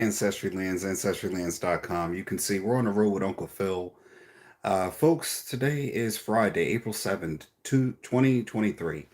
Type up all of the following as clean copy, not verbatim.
Ancestry Lands, ancestrylands.com. You can see we're on the road with Uncle Phil. Folks, today is Friday, April 7th, 2023.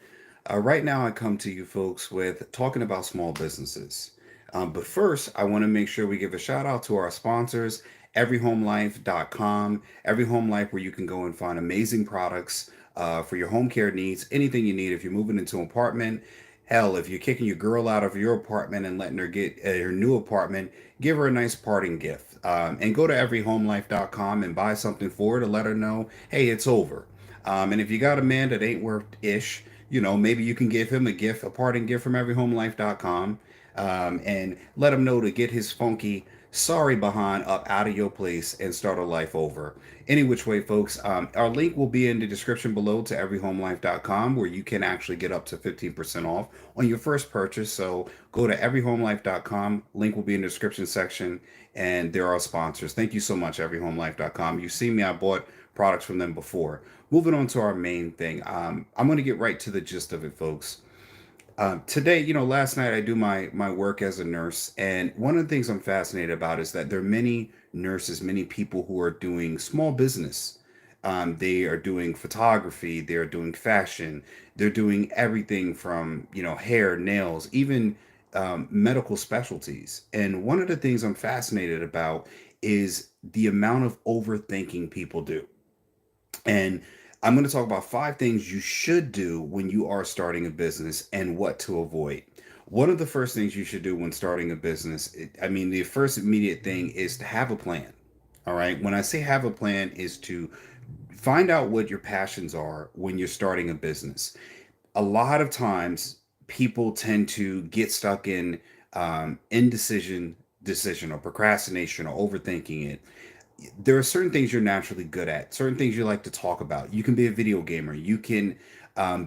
Right now, I come to you folks with talking about small businesses. But first, I want to make sure we give a shout out to our sponsors, everyhomelife.com. Every Home Life, where you can go and find amazing products for your home care needs, anything you need. If you're moving into an apartment, hell, if you're kicking your girl out of your apartment and letting her get her new apartment, give her a nice parting gift. And go to everyhomelife.com and buy something for her to let her know, hey, it's over. And if you got a man that ain't worth ish, maybe you can give him a gift, a parting gift from everyhomelife.com, and let him know to get his funky sorry behind up out of your place and start a life over. Any which way, folks, our link will be in the description below to everyhomelife.com, where you can actually get up to 15% off on your first purchase. So go to everyhomelife.com. Link will be in the description section, and there are sponsors. Thank you so much, everyhomelife.com. You see me, I bought products from them before. Moving on to our main thing. I'm going to get right to the gist of it, folks. Today, last night I do my work as a nurse, and one of the things I'm fascinated about is that there are many nurses, many people who are doing small business. They are doing photography, they're doing fashion, they're doing everything from hair, nails, even medical specialties. And one of the things I'm fascinated about is the amount of overthinking people do. And I'm going to talk about 5 things you should do when you are starting a business and what to avoid. One of the first things you should do when starting a business, the first immediate thing is to have a plan. All right. When I say have a plan, is to find out what your passions are when you're starting a business. A lot of times, people tend to get stuck in indecision, decision, or procrastination, or overthinking it. There are certain things you're naturally good at, certain things you like to talk about. You can be a video gamer, you can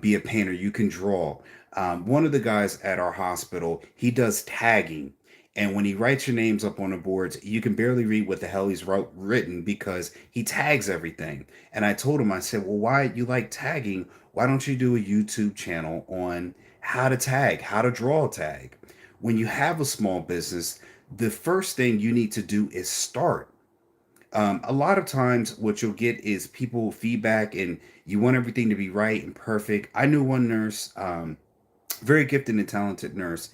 be a painter, you can draw. One of the guys at our hospital, he does tagging. And when he writes your names up on the boards, you can barely read what the hell he's written because he tags everything. And I told him, I said, well, why you like tagging? Why don't you do a YouTube channel on how to tag, how to draw a tag? When you have a small business, the first thing you need to do is start. A lot of times, what you'll get is people feedback, and you want everything to be right and perfect. I knew one nurse, very gifted and talented nurse.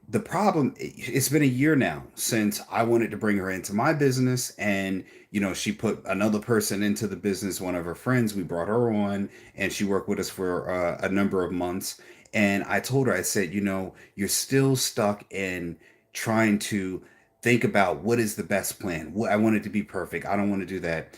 The problem, it's been a year now since I wanted to bring her into my business, and she put another person into the business, one of her friends. We brought her on, and she worked with us for a number of months. And I told her, I said, you're still stuck in trying to think about what is the best plan. I want it to be perfect. I don't want to do that.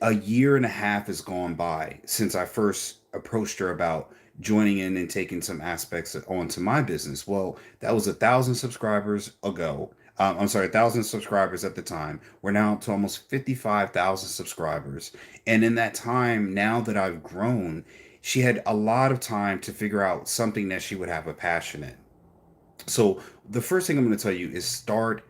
A year and a half has gone by since I first approached her about joining in and taking some aspects onto my business. Well, that was 1,000 subscribers ago. I'm sorry, 1,000 subscribers at the time. We're now up to almost 55,000 subscribers. And in that time, now that I've grown, she had a lot of time to figure out something that she would have a passion in. So the first thing I'm going to tell you is start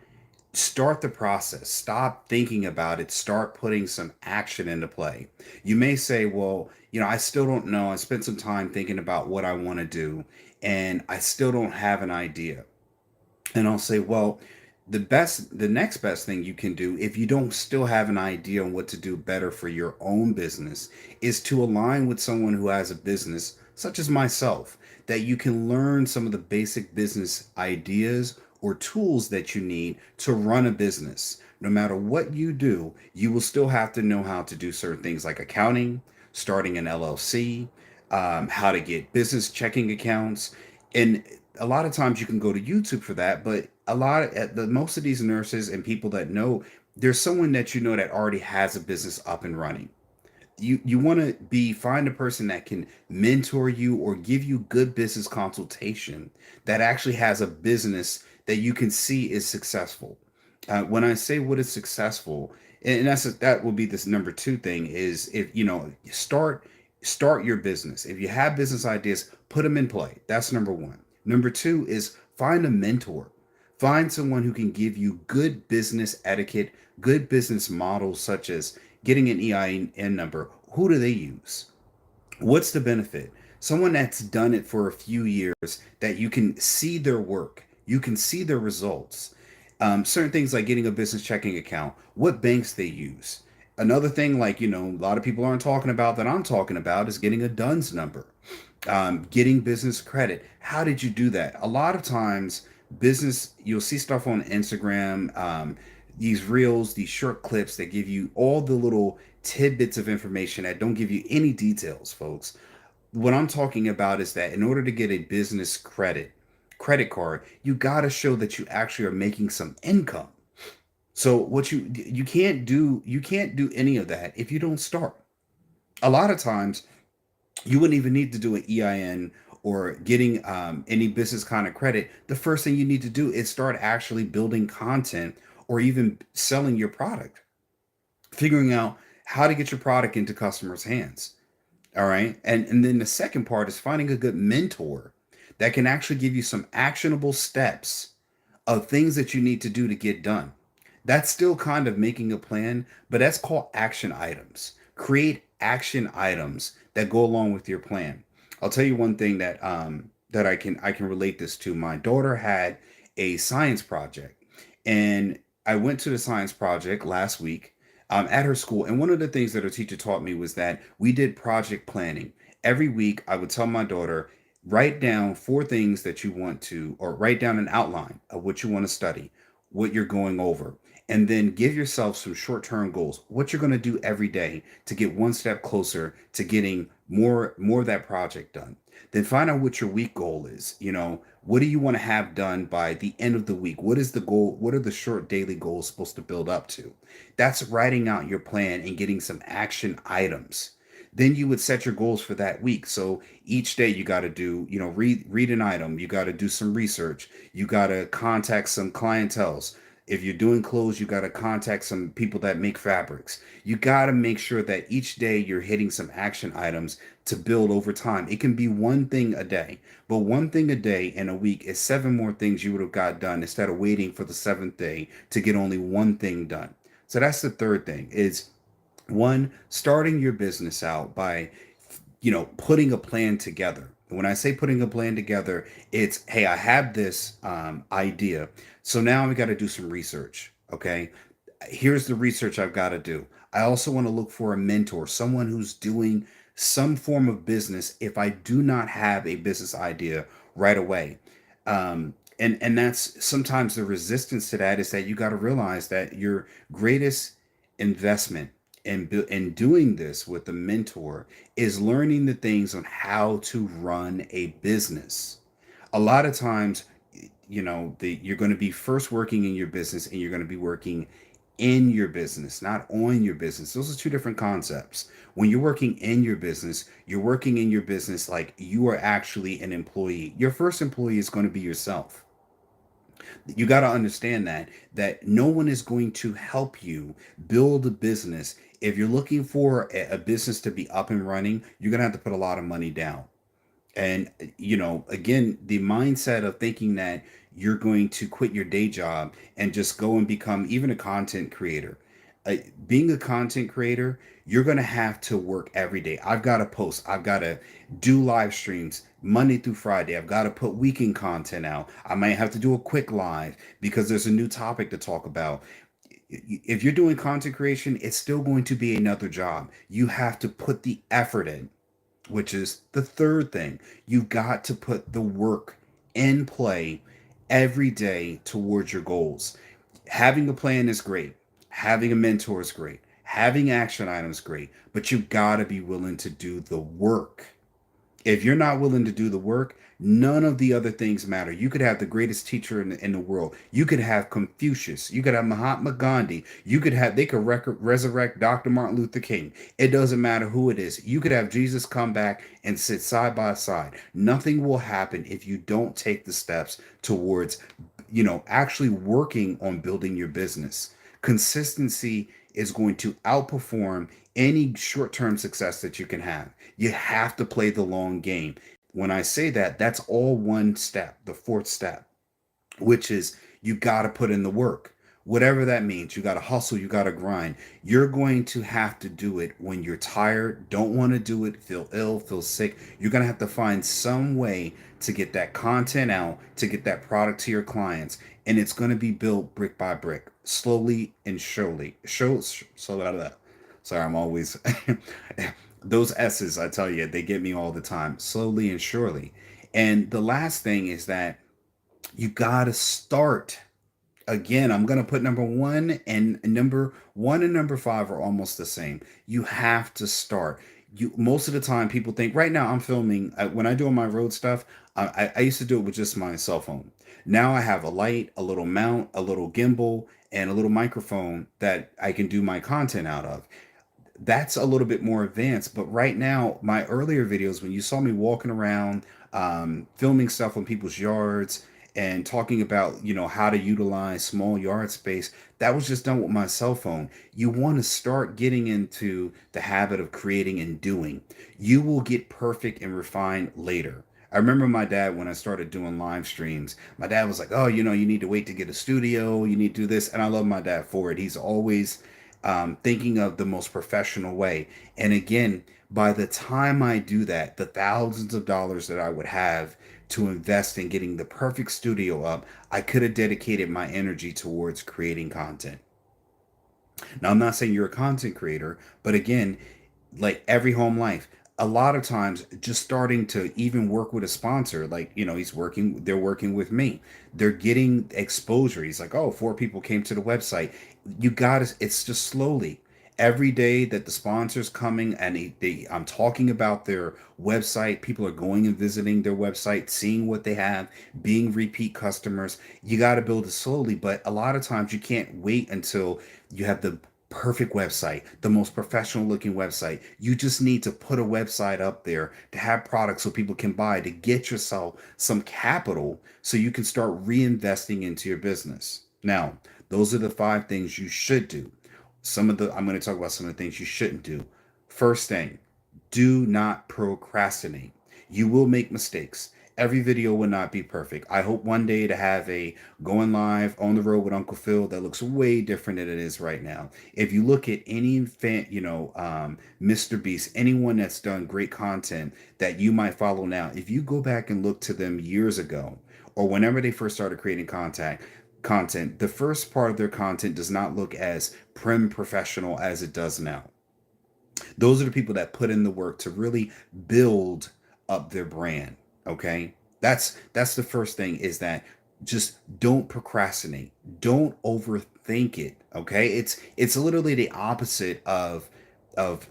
the process. Stop thinking about it. Start putting some action into play. You may say, well, I still don't know. I spent some time thinking about what I want to do, and I still don't have an idea. And I'll say, well, the next best thing you can do if you don't still have an idea on what to do better for your own business is to align with someone who has a business, such as myself, that you can learn some of the basic business ideas or tools that you need to run a business. No matter what you do, you will still have to know how to do certain things like accounting, starting an LLC, how to get business checking accounts. And a lot of times you can go to YouTube for that, but most of these nurses and people that know, there's someone that that already has a business up and running. You want to be find a person that can mentor you or give you good business consultation that actually has a business that you can see is successful. When I say what is successful, and that will be this number two thing is, if start your business. If you have business ideas, put them in play. That's number one. Number two is find a mentor. Find someone who can give you good business etiquette, good business models, such as getting an EIN number. Who do they use? What's the benefit? Someone that's done it for a few years, that you can see their work, you can see their results. Certain things like getting a business checking account, what banks they use. Another thing, like, a lot of people aren't talking about that I'm talking about is getting a DUNS number, getting business credit. How did you do that? A lot of times, you'll see stuff on Instagram, these reels, these short clips that give you all the little tidbits of information that don't give you any details, folks. What I'm talking about is that in order to get a business credit card, you got to show that you actually are making some income. So what you can't do any of that if you don't start. A lot of times you wouldn't even need to do an EIN or getting any business kind of credit. The first thing you need to do is start actually building content or even selling your product, figuring out how to get your product into customers' hands. All right. And then the second part is finding a good mentor that can actually give you some actionable steps of things that you need to do to get done. That's still kind of making a plan, but that's called action items. Create action items that go along with your plan. I'll tell you one thing that I can relate this to. My daughter had a science project, and I went to the science project last week at her school. And one of the things that her teacher taught me was that we did project planning. Every week, I would tell my daughter, write down four things that you want to, or write down an outline of what you want to study, what you're going over, and then give yourself some short-term goals, what you're going to do every day to get one step closer to getting more of that project done. Then find out what your week goal is. What do you want to have done by the end of the week? What is the goal? What are the short daily goals supposed to build up to? That's writing out your plan and getting some action items. Then you would set your goals for that week. So each day you got to do, read an item, you got to do some research, you got to contact some clientels. If you're doing clothes, you got to contact some people that make fabrics. You got to make sure that each day you're hitting some action items to build over time. It can be one thing a day, but one thing a day in a week is seven more things you would have got done instead of waiting for the seventh day to get only one thing done. So that's the third thing is one, starting your business out by putting a plan together. When I say putting a plan together, it's, hey, I have this idea, so now we got to do some research. Okay, here's the research I've got to do. I also want to look for a mentor, someone who's doing some form of business if I do not have a business idea right away. And that's sometimes the resistance to that is that you got to realize that your greatest investment in doing this with a mentor is learning the things on how to run a business. A lot of times, you're going to be first working in your business and you're going to be working in your business, not on your business. Those are two different concepts. When you're working in your business, you're working in your business like you are actually an employee. Your first employee is going to be yourself. You got to understand that no one is going to help you build a business. If you're looking for a business to be up and running, you're going to have to put a lot of money down. And, again, the mindset of thinking that you're going to quit your day job and just go and become even a content creator. Uh, Being a content creator, you're going to have to work every day. I've got to post, I've got to do live streams Monday through Friday. I've got to put weekend content out. I might have to do a quick live because there's a new topic to talk about. If you're doing content creation, it's still going to be another job. You have to put the effort in, which is the third thing. You've got to put the work in play every day towards your goals. Having a plan is great. Having a mentor is great. Having action items is great, but you've got to be willing to do the work. If you're not willing to do the work, none of the other things matter. You could have the greatest teacher in the world. You could have Confucius. You could have Mahatma Gandhi. They could resurrect Dr. Martin Luther King. It doesn't matter who it is. You could have Jesus come back and sit side by side. Nothing will happen if you don't take the steps towards, actually working on building your business. Consistency is going to outperform any short-term success that you can have. You have to play the long game. When I say that, that's all one step, the fourth step, which is you got to put in the work. whatever that means. You got to hustle, you got to grind. You're going to have to do it when you're tired, don't want to do it, feel ill, feel sick. You're going to have to find some way to get that content out, to get that product to your clients. And it's going to be built brick by brick, slowly and surely. Sorry, I'm always those S's, I tell you, they get me all the time. Slowly and surely. And the last thing is that you got to start. Again, I'm going to put number 5 are almost the same. You have to start. You Most of the time people think right now I'm filming when I do my road stuff. I used to do it with just my cell phone. Now I have a light, a little mount, a little gimbal, and a little microphone that I can do my content out of. That's a little bit more advanced. But right now, my earlier videos, when you saw me walking around, filming stuff on people's yards and talking about, how to utilize small yard space, that was just done with my cell phone. You want to start getting into the habit of creating and doing. You will get perfect and refined later. I remember my dad when I started doing live streams. My dad was like, "Oh, you need to wait to get a studio. You need to do this." And I love my dad for it. He's always thinking of the most professional way. And again, by the time I do that, the thousands of dollars that I would have to invest in getting the perfect studio up, I could have dedicated my energy towards creating content. Now, I'm not saying you're a content creator, but again, like every home life, a lot of times just starting to even work with a sponsor, like, they're working with me, they're getting exposure. He's like, oh, 4 people came to the website. It's just slowly every day that the sponsors coming and I'm talking about their website. People are going and visiting their website, seeing what they have, being repeat customers. You got to build it slowly, but a lot of times you can't wait until you have the perfect website, the most professional looking website. You just need to put a website up there to have products so people can buy, to get yourself some capital so you can start reinvesting into your business. Now, those are the 5 things you should do. I'm going to talk about some of the things you shouldn't do. First thing, do not procrastinate. You will make mistakes. Every video will not be perfect. I hope one day to have a going live on the road with Uncle Phil that looks way different than it is right now. If you look at any fan, Mr. Beast, anyone that's done great content that you might follow now, if you go back and look to them years ago or whenever they first started creating content, the first part of their content does not look as prim professional as it does now. Those are the people that put in the work to really build up their brand. Okay, that's the first thing, is that just don't procrastinate, don't overthink it. Okay, it's literally the opposite of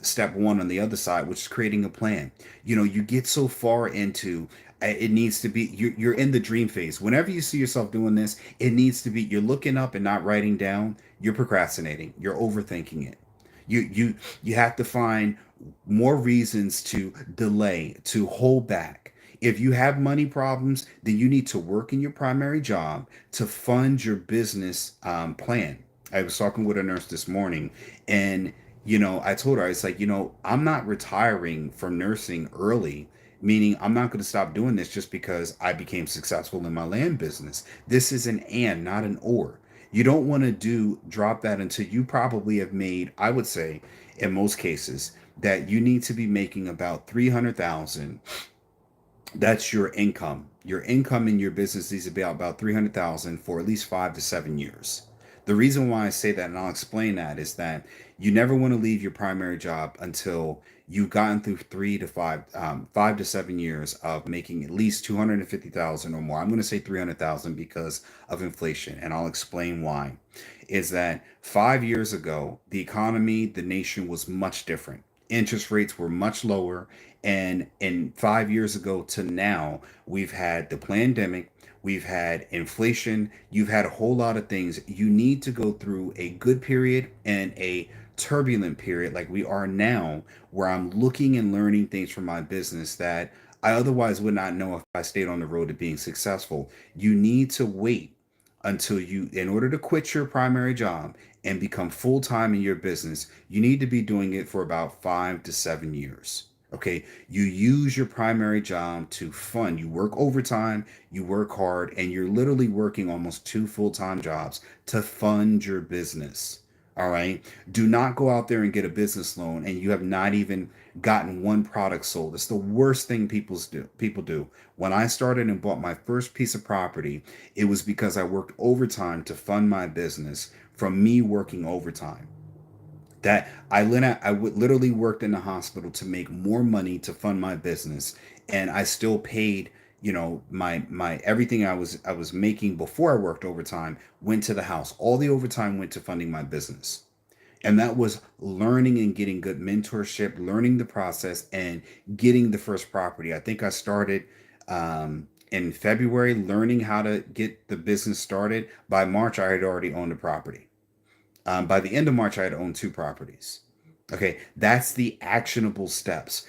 step one on the other side, which is creating a plan. You get so far into it needs to be you're in the dream phase. Whenever you see yourself doing this, it needs to be you're looking up and not writing down. You're procrastinating, you're overthinking it. You have to find more reasons to delay, to hold back. If you have money problems, then you need to work in your primary job to fund your business plan. I was talking with a nurse this morning, and I told her, it's like, I'm not retiring from nursing early, meaning I'm not going to stop doing this just because I became successful in my land business. This is an and, not an or. You don't want to drop that until you probably have made, I would say, in most cases, that you need to be making about 300,000. That's your income. Your income in your business needs to be about 300,000 for at least 5 to 7 years. The reason why I say that, and I'll explain that, is that you never want to leave your primary job until you've gotten through 5 to 7 years of making at least 250,000 or more. I'm going to say 300,000 because of inflation, and I'll explain why. Is that 5 years ago, the economy, the nation was much different. Interest rates were much lower, and in 5 years ago to now, we've had the pandemic, we've had inflation, you've had a whole lot of things. You need to go through a good period and a turbulent period like we are now, where I'm looking and learning things from my business that I otherwise would not know if I stayed on the road to being successful. You need to wait until in order to quit your primary job and become full time in your business, you need to be doing it for about 5 to 7 years. Okay, you use your primary job to fund. You work overtime, you work hard, and you're literally working almost two full-time jobs to fund your business. All right. Do not go out there and get a business loan and you have not even gotten one product sold. It's the worst thing people do. When I started and bought my first piece of property, it was because I worked overtime to fund my business from me working overtime. That I would literally worked in the hospital to make more money to fund my business, and I still paid, my everything I was making before I worked overtime went to the house. All the overtime went to funding my business. And that was learning and getting good mentorship, learning the process, and getting the first property. I think I started in February learning how to get the business started. By March, I had already owned the property. By the end of March, I had owned two properties. Okay, that's the actionable steps.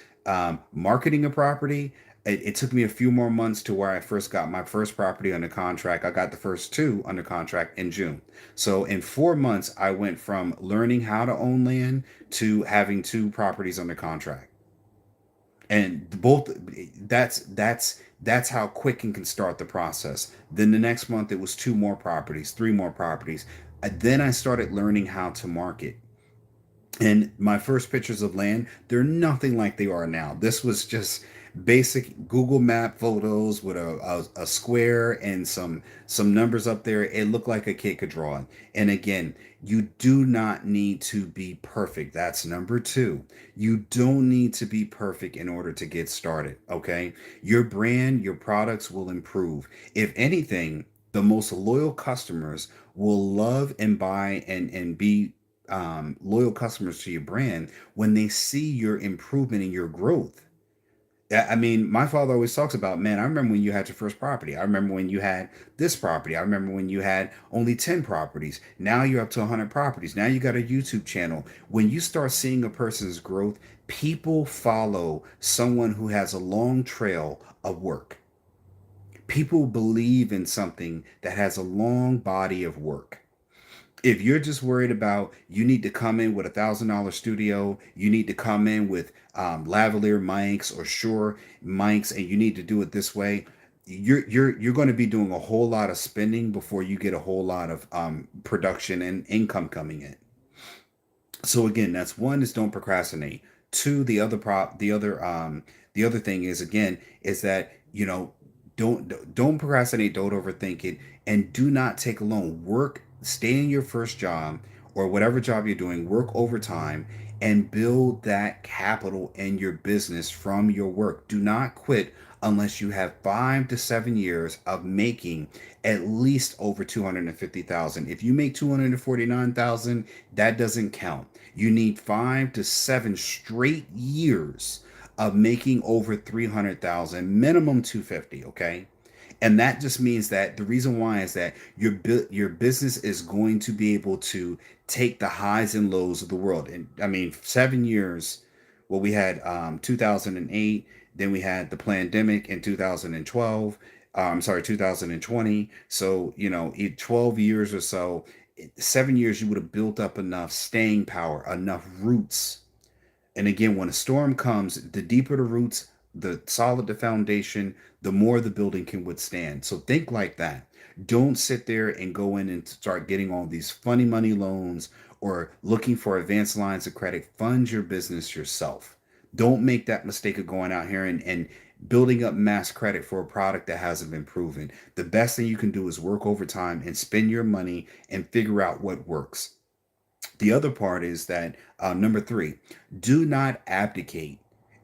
Marketing a property, it took me a few more months to where I first got my first property under contract. I got the first two under contract in June. So in 4 months, I went from learning how to own land to having two properties under contract. And both that's how quick and can start the process. Then the next month it was two more properties, three more properties. Then I started learning how to market. And my first pictures of land, they're nothing like they are now. This was just basic Google Map photos with a square and some numbers up there. It looked like a kid could draw it. And again, you do not need to be perfect. That's number two. You don't need to be perfect in order to get started. Okay. Your brand, your products will improve. If anything, the most loyal customers will love and buy and be loyal customers to your brand when they see your improvement and your growth. I mean, my father always talks about, man, I remember when you had your first property. I remember when you had this property. I remember when you had only 10 properties. Now you're up to 100 properties. Now you got a YouTube channel. When you start seeing a person's growth, people follow someone who has a long trail of work. People believe in something that has a long body of work. If you're just worried about you need to come in with $1,000 studio, you need to come in with lavalier mics or Shure mics, and you need to do it this way, you're going to be doing a whole lot of spending before you get a whole lot of production and income coming in. So again, that's one is don't procrastinate. Two, the other thing is again is that don't procrastinate, don't overthink it, and do not take a loan. Work, stay in your first job or whatever job you're doing, work overtime and build that capital in your business from your work. Do not quit unless you have 5 to 7 years of making at least over 250,000. If you make 249,000, that doesn't count. You need 5 to 7 straight years of making over 300,000, minimum 250, okay? And that just means that the reason why is that your business is going to be able to take the highs and lows of the world. And I mean, 7 years. Well, we had 2008, then we had the pandemic in 2012. I'm sorry, 2020. So 12 years or so, 7 years, you would have built up enough staying power, enough roots. And again, when a storm comes, the deeper the roots, the solid the foundation, the more the building can withstand. So think like that. Don't sit there and go in and start getting all these funny money loans or looking for advanced lines of credit. Fund your business yourself. Don't make that mistake of going out here and building up mass credit for a product that hasn't been proven. The best thing you can do is work overtime and spend your money and figure out what works. The other part is that number three, do not abdicate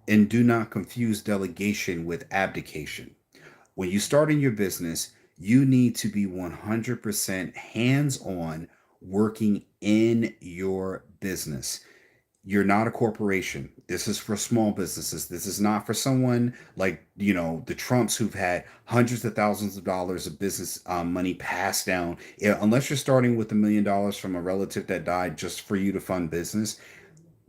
and do not confuse delegation with abdication. When you start in your business, you need to be 100% hands on working in your business. You're not a corporation. This is for small businesses. This is not for someone like, the Trumps who've had hundreds of thousands of dollars of business money passed down. Yeah, unless you're starting with $1 million from a relative that died just for you to fund business,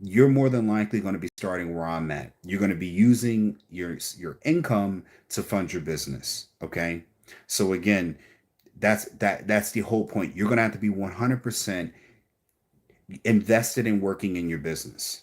you're more than likely going to be starting where I'm at. You're going to be using your income to fund your business. Okay. So again, that's the whole point. You're going to have to be 100% invested in working in your business.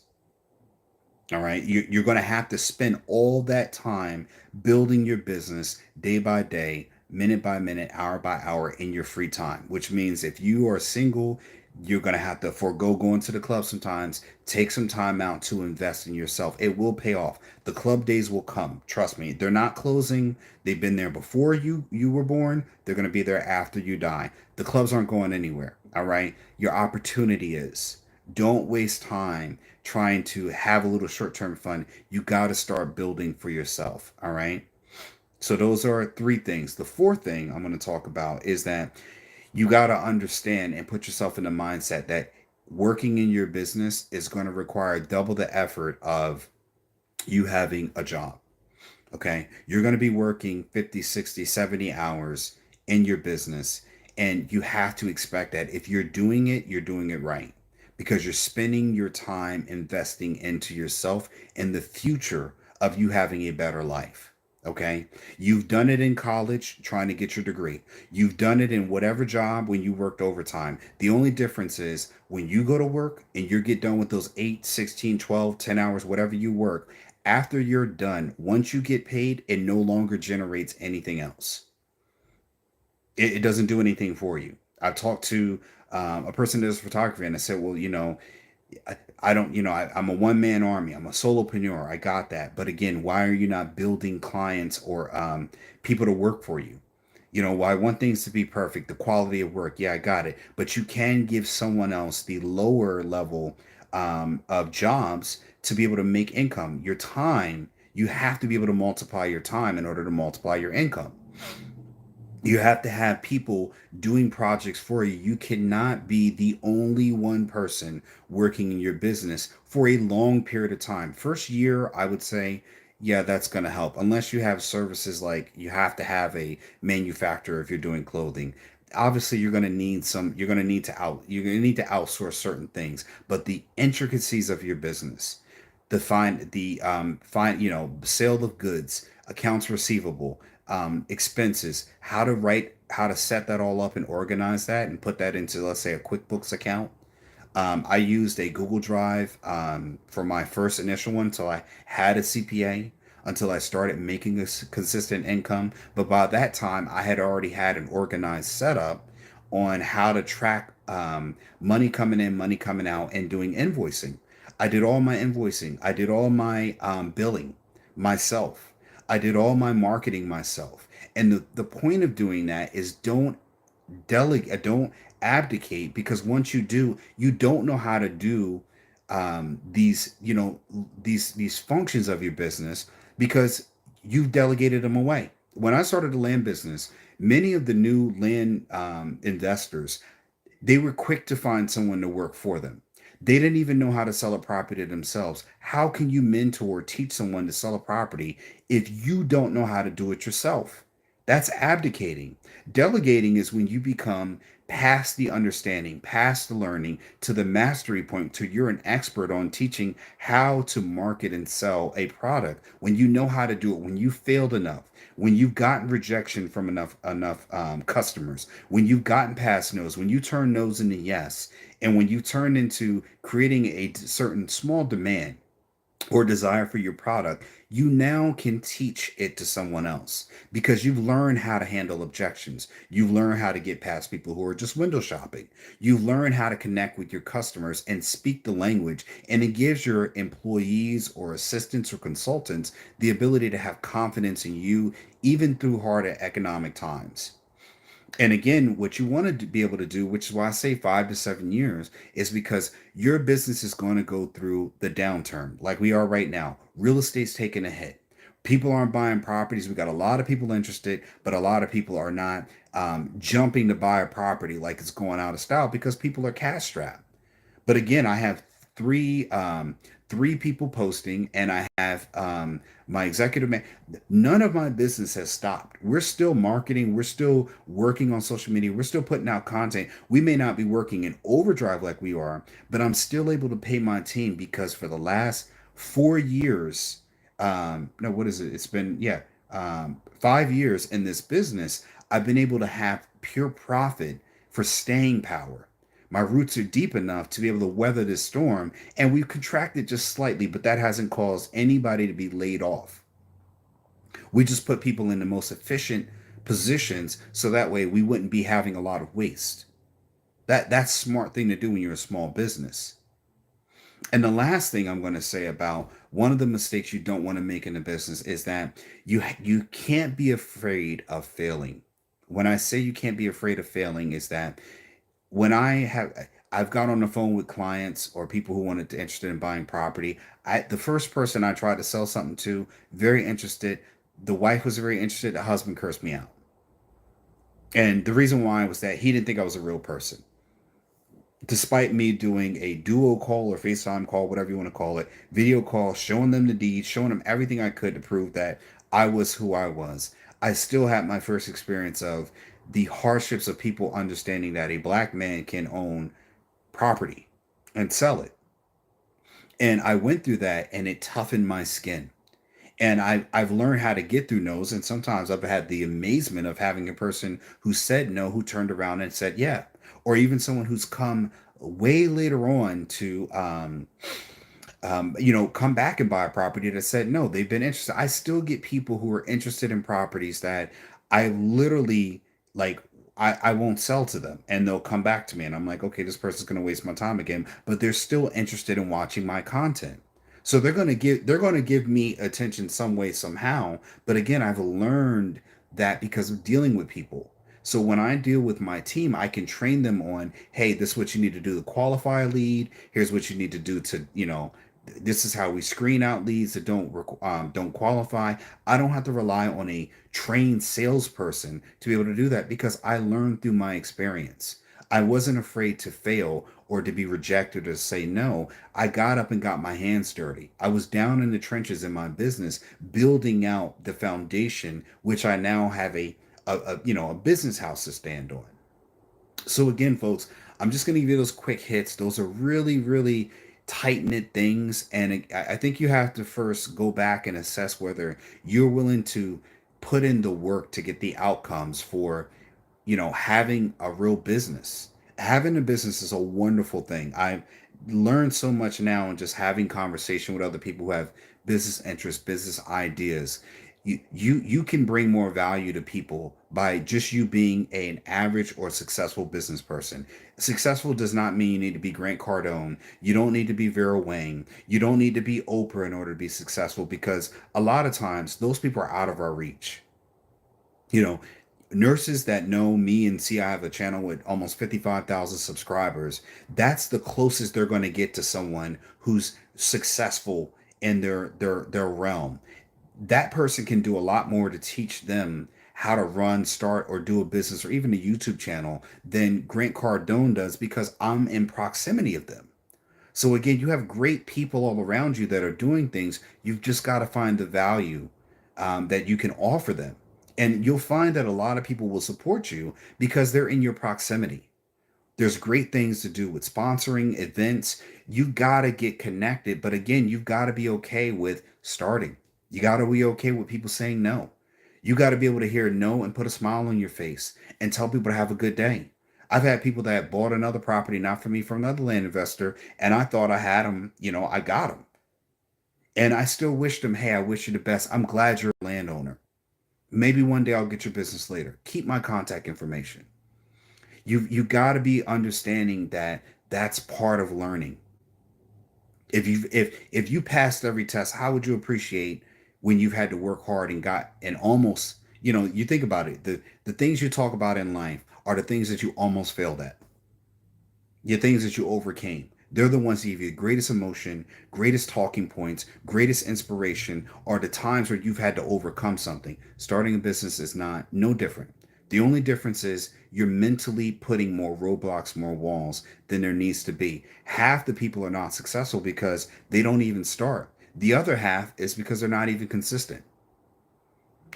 All right. You're going to have to spend all that time building your business day by day, minute by minute, hour by hour in your free time, which means if you are single, you're going to have to forego going to the club sometimes, take some time out to invest in yourself. It will pay off. The club days will come. Trust me. They're not closing. They've been there before you were born. They're going to be there after you die. The clubs aren't going anywhere. All right. Your opportunity is. Don't waste time trying to have a little short term fun. You got to start building for yourself. All right. So, those are three things. The fourth thing I'm going to talk about is that you got to understand and put yourself in the mindset that working in your business is going to require double the effort of you having a job. Okay. You're going to be working 50, 60, 70 hours in your business. And you have to expect that if you're doing it, you're doing it right because you're spending your time investing into yourself and the future of you having a better life. Okay. You've done it in college trying to get your degree. You've done it in whatever job when you worked overtime. The only difference is when you go to work and you get done with those 8, 16, 12, 10 hours, whatever you work, after you're done, once you get paid, it no longer generates anything else. It doesn't do anything for you. I talked to a person that does photography, and I said, well, I don't, I'm a one man army. I'm a solopreneur. I got that. But again, why are you not building clients or people to work for you? Why I want things to be perfect, the quality of work. Yeah, I got it. But you can give someone else the lower level of jobs to be able to make income. Your time, you have to be able to multiply your time in order to multiply your income. You have to have people doing projects for you. You cannot be the only one person working in your business for a long period of time. First year, I would say, yeah, that's going to help. Unless you have services like you have to have a manufacturer if you're doing clothing. Obviously, you're going to need to outsource certain things, but the intricacies of your business, sale of goods, accounts receivable, expenses, how to set that all up and organize that and put that into, let's say, a QuickBooks account. I used a Google Drive for my first initial one until I had a CPA, until I started making a consistent income. But by that time, I had already had an organized setup on how to track money coming in, money coming out, and doing invoicing. I did all my invoicing, I did all my billing myself, I did all my marketing myself. And the point of doing that is don't abdicate, because once you do, you don't know how to do these functions of your business because you've delegated them away. When I started the land business, many of the new land investors, they were quick to find someone to work for them. They didn't even know how to sell a property themselves. How can you mentor or teach someone to sell a property if you don't know how to do it yourself? That's abdicating. Delegating is when you become past the understanding, past the learning, to the mastery point, to you're an expert on teaching how to market and sell a product. When you know how to do it, when you failed enough, when you've gotten rejection from enough customers, when you've gotten past no's, when you turn no's into yes, and when you turn into creating a certain small demand or desire for your product, you now can teach it to someone else because you've learned how to handle objections. You've learned how to get past people who are just window shopping. You've learned how to connect with your customers and speak the language. And it gives your employees or assistants or consultants the ability to have confidence in you, even through harder economic times. And again, what you want to be able to do, which is why I say 5 to 7 years, is because your business is going to go through the downturn like we are right now. Real estate's taking a hit. People aren't buying properties. We got a lot of people interested, but a lot of people are not jumping to buy a property like it's going out of style because people are cash strapped. But again, I have three three people posting, and I have my executive man. None of my business has stopped. We're still marketing. We're still working on social media. We're still putting out content. We may not be working in overdrive like we are, but I'm still able to pay my team because for the last 4 years, no, what is it? It's been, yeah, 5 years in this business. I've been able to have pure profit for staying power. My roots are deep enough to be able to weather this storm. And we've contracted just slightly, but that hasn't caused anybody to be laid off. We just put people in the most efficient positions so that way we wouldn't be having a lot of waste. That's a smart thing to do when you're a small business. And the last thing I'm going to say about one of the mistakes you don't want to make in a business is that you can't be afraid of failing. When I say you can't be afraid of failing, is that when I've got on the phone with clients or people who wanted to interested in buying property, the first person I tried to sell something to, very interested. The wife was very interested. The husband cursed me out, and the reason why was that he didn't think I was a real person despite me doing a duo call or FaceTime call, whatever you want to call it, video call, showing them the deeds, showing them everything I could to prove that I was who I was. I still had my first experience of the hardships of people understanding that a black man can own property and sell it. And I went through that and it toughened my skin. And I've learned how to get through no's. And sometimes I've had the amazement of having a person who said no, who turned around and said yeah. Or even someone who's come way later on to, come back and buy a property that said no, they've been interested. I still get people who are interested in properties that I literally like. I won't sell to them and they'll come back to me and I'm like, okay, this person's going to waste my time again, but they're still interested in watching my content. So they're going to give me attention some way somehow. But again, I've learned that because of dealing with people. So when I deal with my team, I can train them on, hey, this is what you need to do to qualify a lead. Here's what you need to do to, this is how we screen out leads that don't qualify. I don't have to rely on a trained salesperson to be able to do that because I learned through my experience. I wasn't afraid to fail or to be rejected or say no. I got up and got my hands dirty. I was down in the trenches in my business, building out the foundation, which I now have a business house to stand on. So again, folks, I'm just going to give you those quick hits. Those are really, really tight knit things, and I think you have to first go back and assess whether you're willing to put in the work to get the outcomes for having a real business. Having a business is a wonderful thing. I've learned so much now in just having conversation with other people who have business interests, business ideas. You can bring more value to people by just you being an average or successful business person. Successful does not mean you need to be Grant Cardone. You don't need to be Vera Wang. You don't need to be Oprah in order to be successful because a lot of times those people are out of our reach. You know, nurses that know me and see I have a channel with almost 55,000 subscribers, that's the closest they're going to get to someone who's successful in their realm. That person can do a lot more to teach them how to run, start, or do a business or even a YouTube channel than Grant Cardone does because I'm in proximity of them. So again, you have great people all around you that are doing things. You've just got to find the value that you can offer them. And you'll find that a lot of people will support you because they're in your proximity. There's great things to do with sponsoring events. You got to get connected. But again, you've got to be okay with starting. You got to be okay with people saying no. You got to be able to hear no and put a smile on your face and tell people to have a good day. I've had people that bought another property, not from me, from another land investor, and I thought I had them, I got them. And I still wished them, hey, I wish you the best. I'm glad you're a landowner. Maybe one day I'll get your business later. Keep my contact information. You got to be understanding that that's part of learning. If you passed every test, how would you appreciate when you've had to work hard and got and almost, you think about it, the things you talk about in life are the things that you almost failed at. Your things that you overcame. They're the ones that give you the greatest emotion, greatest talking points, greatest inspiration, are the times where you've had to overcome something. Starting a business is no different. The only difference is you're mentally putting more roadblocks, more walls than there needs to be. Half the people are not successful because they don't even start. The other half is because they're not even consistent.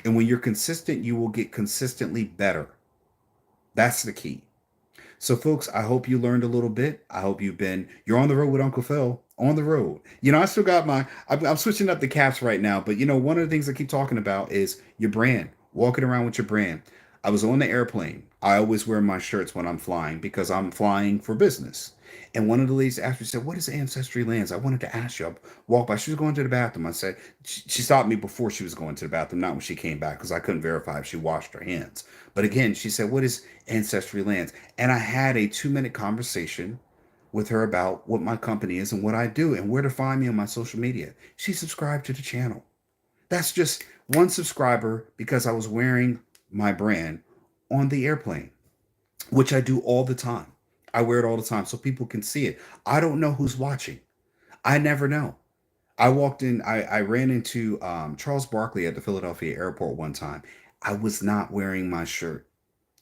And when you're consistent, you will get consistently better. That's the key. So, folks, I hope you learned a little bit. I hope you're on the road with Uncle Phil, on the road. I still got I'm switching up the caps right now, but one of the things I keep talking about is your brand, walking around with your brand. I was on the airplane. I always wear my shirts when I'm flying because I'm flying for business. And one of the ladies asked me, said, "What is Ancestry Lands? I wanted to ask you." I walked by. She was going to the bathroom. I said, she stopped me before she was going to the bathroom, not when she came back, because I couldn't verify if she washed her hands. But again, she said, "What is Ancestry Lands?" And I had a 2-minute conversation with her about what my company is and what I do and where to find me on my social media. She subscribed to the channel. That's just one subscriber because I was wearing my brand on the airplane, which I do all the time. I wear it all the time so people can see it. I don't know who's watching. I never know. I walked in, I ran into Charles Barkley at the Philadelphia airport one time. I was not wearing my shirt.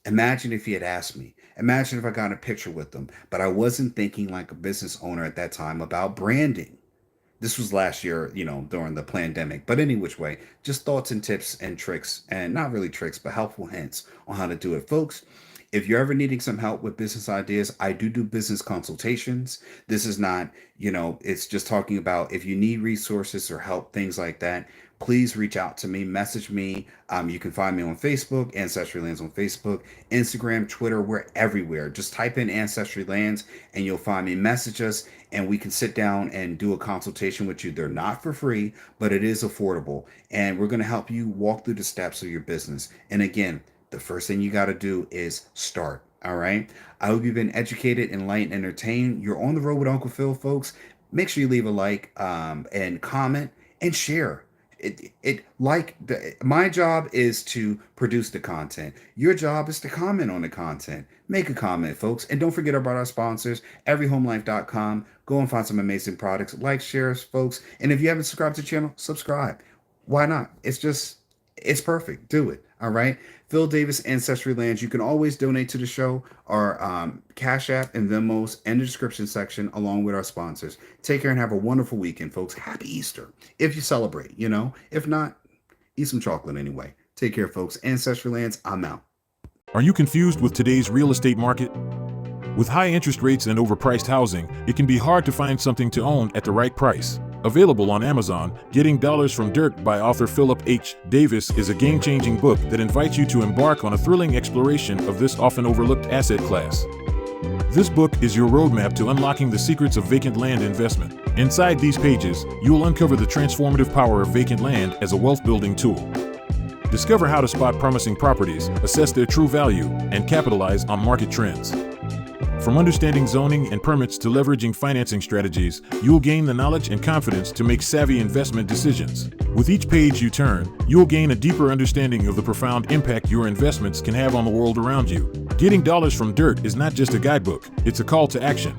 Imagine if he had asked me. Imagine if I got a picture with him. But I wasn't thinking like a business owner at that time about branding. This was last year, during the pandemic. But any which way, just thoughts and tips and tricks, and not really tricks, but helpful hints on how to do it. Folks, if you're ever needing some help with business ideas, I do business consultations. This is not, it's just talking about if you need resources or help, things like that. Please reach out to me, message me. You can find me on Facebook, Ancestry Lands on Facebook, Instagram, Twitter. We're everywhere. Just type in Ancestry Lands and you'll find me. Message us and we can sit down and do a consultation with you. They're not for free, but it is affordable. And we're going to help you walk through the steps of your business. And again, the first thing you got to do is start. All right. I hope you've been educated, enlightened, entertained. You're on the road with Uncle Phil, folks. Make sure you leave a like and comment and share. My job is to produce the content. Your job is to comment on the content. Make a comment, folks. And don't forget about our sponsors, everyhomelife.com. Go and find some amazing products. Like, share, folks. And if you haven't subscribed to the channel, subscribe. Why not? It's perfect. Do it. All right. Phil Davis, Ancestry Lands. You can always donate to the show. Our Cash App and Venmos in the description section, along with our sponsors. Take care and have a wonderful weekend, folks. Happy Easter. If you celebrate, If not, eat some chocolate anyway. Take care, folks. Ancestry Lands, I'm out. Are you confused with today's real estate market? With high interest rates and overpriced housing, it can be hard to find something to own at the right price. Available on Amazon, Getting Dollars from Dirt by author Philip H. Davis is a game-changing book that invites you to embark on a thrilling exploration of this often overlooked asset class. This book is your roadmap to unlocking the secrets of vacant land investment. Inside these pages, you will uncover the transformative power of vacant land as a wealth-building tool. Discover how to spot promising properties, assess their true value, and capitalize on market trends. From understanding zoning and permits to leveraging financing strategies, you will gain the knowledge and confidence to make savvy investment decisions. With each page you turn, you will gain a deeper understanding of the profound impact your investments can have on the world around you. Getting Dollars from Dirt is not just a guidebook, it's a call to action.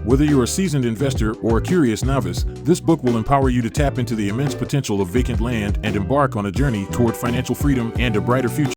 Whether you're a seasoned investor or a curious novice, this book will empower you to tap into the immense potential of vacant land and embark on a journey toward financial freedom and a brighter future.